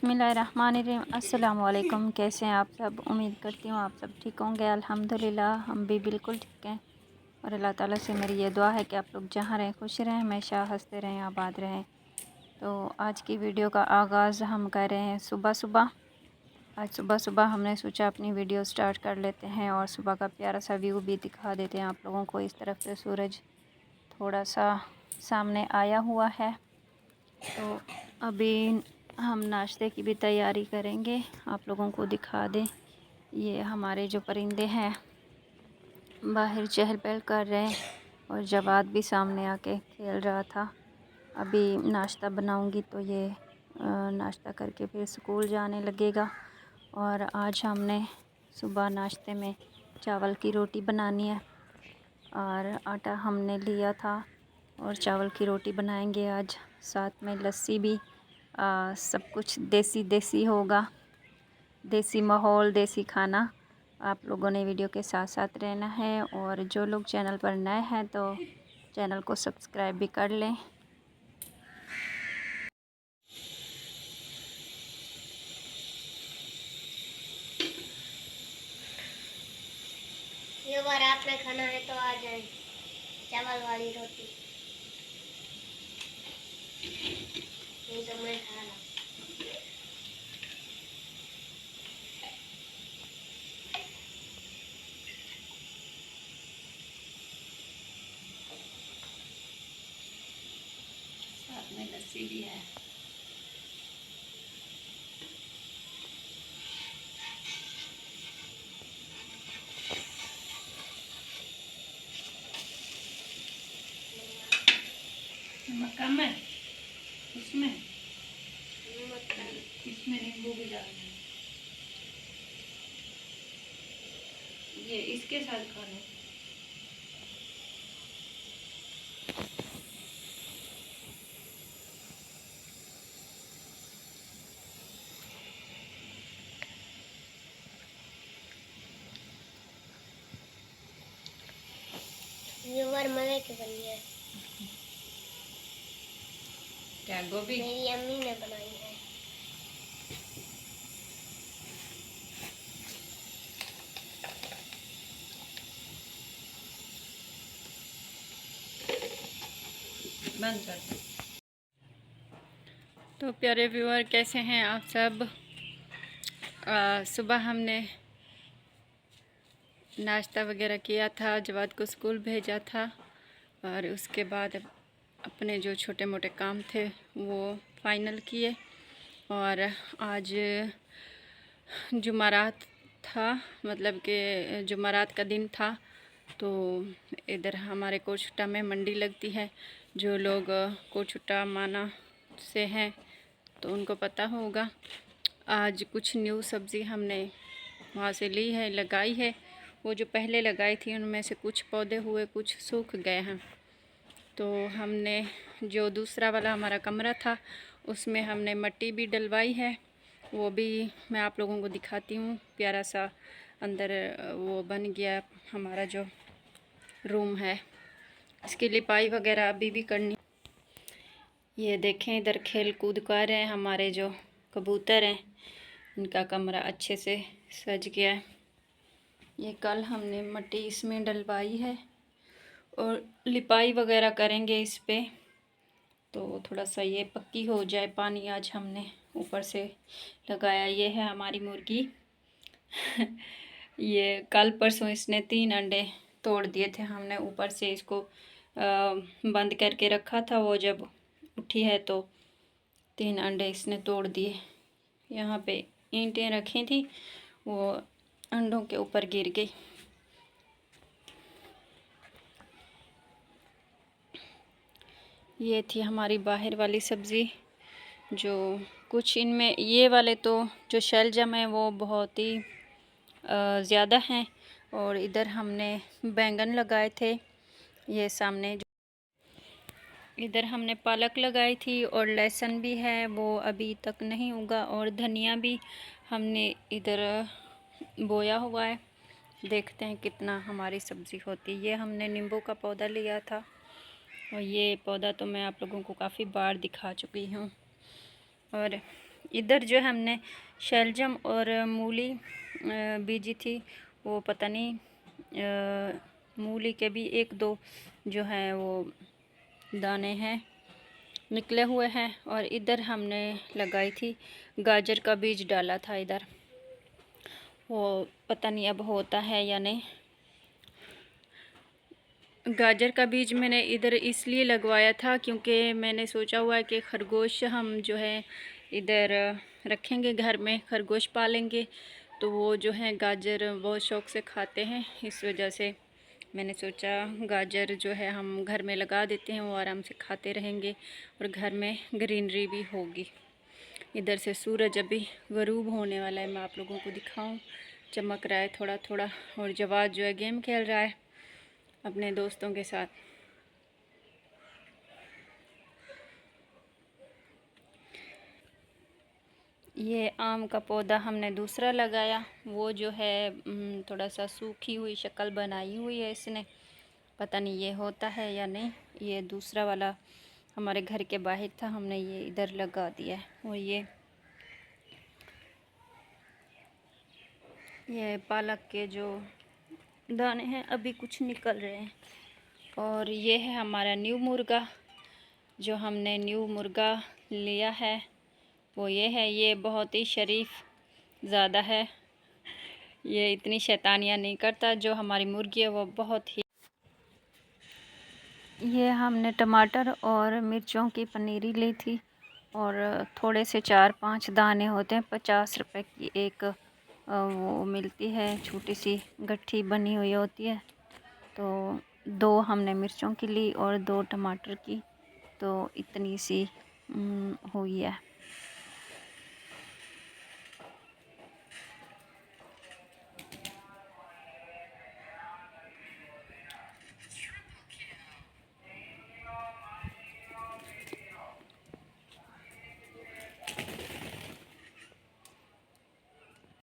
बिस्मिल्लाहिर्रहमानिर्रहीम। अस्सलाम वालेकुम। कैसे हैं आप सब? उम्मीद करती हूँ आप सब ठीक होंगे। अल्हम्दुलिल्लाह हम भी बिल्कुल ठीक हैं और अल्लाह ताला से मेरी ये दुआ है कि आप लोग जहाँ रहें खुश रहें, हमेशा हंसते रहें, आबाद रहें। तो आज की वीडियो का आगाज़ हम कर रहे हैं सुबह सुबह। आज सुबह सुबह हमने सोचा अपनी वीडियो स्टार्ट कर लेते हैं और सुबह का प्यारा सा व्यू भी दिखा देते हैं आप लोगों को। इस तरफ से सूरज थोड़ा सा सामने आया हुआ है, तो अभी हम नाश्ते की भी तैयारी करेंगे। आप लोगों को दिखा दें, ये हमारे जो परिंदे हैं बाहर चहल पहल कर रहे हैं और जवाद भी सामने आके खेल रहा था। अभी नाश्ता बनाऊंगी तो ये नाश्ता करके फिर स्कूल जाने लगेगा। और आज हमने सुबह नाश्ते में चावल की रोटी बनानी है और आटा हमने लिया था और चावल की रोटी बनाएंगे आज। साथ में लस्सी भी। सब कुछ देसी देसी होगा, देसी माहौल, देसी खाना। आप लोगों ने वीडियो के साथ साथ रहना है और जो लोग चैनल पर नए हैं तो चैनल को सब्सक्राइब भी कर लें। ये बार रात में खाना है तो आ जाए चावल वाली रोटी, नहीं तो मैं खा रहा। साथ में लस्सी भी है। नमक कम है उसमें, इसमें नींबू भी डालना है। ये इसके साथ खा लो। ये बार मजे की बनी है। क्या गोभी? मेरी अम्मी ने बनाई है। बंद कर दो। तो प्यारे व्यूअर, कैसे हैं आप सब? सुबह हमने नाश्ता वगैरह किया था, जवाद को स्कूल भेजा था और उसके बाद अपने जो छोटे मोटे काम थे वो फाइनल किए। और आज जुमारात था, मतलब कि जुमारात का दिन था। तो इधर हमारे कोचुट्टा में मंडी लगती है। जो लोग कोचुट्टा माना से हैं तो उनको पता होगा। आज कुछ न्यू सब्ज़ी हमने वहाँ से ली है, लगाई है। वो जो पहले लगाई थी उनमें से कुछ पौधे हुए, कुछ सूख गए हैं। तो हमने जो दूसरा वाला हमारा कमरा था उसमें हमने मिट्टी भी डलवाई है, वो भी मैं आप लोगों को दिखाती हूँ। प्यारा सा अंदर वो बन गया हमारा जो रूम है। इसकी लिपाई वगैरह अभी भी करनी। ये देखें, इधर खेल कूद कर रहे हैं हमारे जो कबूतर हैं, इनका कमरा अच्छे से सज गया है। ये कल हमने मिट्टी इसमें डलवाई है और लिपाई वगैरह करेंगे इस पे, तो थोड़ा सा ये पक्की हो जाए। पानी आज हमने ऊपर से लगाया। ये है हमारी मुर्गी ये कल परसों इसने 3 अंडे तोड़ दिए थे। हमने ऊपर से इसको बंद करके रखा था। वो जब उठी है तो 3 अंडे इसने तोड़ दिए। यहाँ पे ईंटें रखी थी, वो अंडों के ऊपर गिर गई। ये थी हमारी बाहर वाली सब्ज़ी। जो कुछ इनमें ये वाले तो जो शलजम है वो बहुत ही ज़्यादा हैं। और इधर हमने बैंगन लगाए थे। ये सामने इधर हमने पालक लगाई थी और लहसुन भी है, वो अभी तक नहीं उगा। और धनिया भी हमने इधर बोया हुआ है। देखते हैं कितना हमारी सब्ज़ी होती है। ये हमने नींबू का पौधा लिया था और ये पौधा तो मैं आप लोगों को काफ़ी बार दिखा चुकी हूँ। और इधर जो हमने शलजम और मूली बीजी थी, वो पता नहीं मूली के भी एक दो जो हैं वो दाने हैं निकले हुए हैं। और इधर हमने लगाई थी गाजर का बीज डाला था इधर, वो पता नहीं अब होता है या नहीं। गाजर का बीज मैंने इधर इसलिए लगवाया था क्योंकि मैंने सोचा हुआ है कि खरगोश हम जो है इधर रखेंगे, घर में खरगोश पालेंगे, तो वो जो है गाजर बहुत शौक़ से खाते हैं। इस वजह से मैंने सोचा गाजर जो है हम घर में लगा देते हैं, वो आराम से खाते रहेंगे और घर में ग्रीनरी भी होगी। इधर से सूरज अभी गरूब होने वाला है, मैं आप लोगों को दिखाऊं, चमक रहा है थोड़ा थोड़ा। और जवाद जो है गेम खेल रहा है अपने दोस्तों के साथ। ये आम का पौधा हमने दूसरा लगाया, वो जो है थोड़ा सा सूखी हुई शक्ल बनाई हुई है इसने, पता नहीं ये होता है या नहीं। ये दूसरा वाला हमारे घर के बाहर था, हमने ये इधर लगा दिया है। और ये पालक के जो दाने हैं अभी कुछ निकल रहे हैं। और ये है हमारा न्यू मुर्गा, जो हमने न्यू मुर्गा लिया है वो ये है। ये बहुत ही शरीफ ज़्यादा है, ये इतनी शैतानियाँ नहीं करता। जो हमारी मुर्गी है वो बहुत ही। ये हमने टमाटर और मिर्चों की पनीरी ली थी, और थोड़े से 4-5 दाने होते हैं, 50 रुपए की एक वो मिलती है, छोटी सी गट्ठी बनी हुई होती है। तो 2 हमने मिर्चों की ली और 2 टमाटर की, तो इतनी सी हुई है।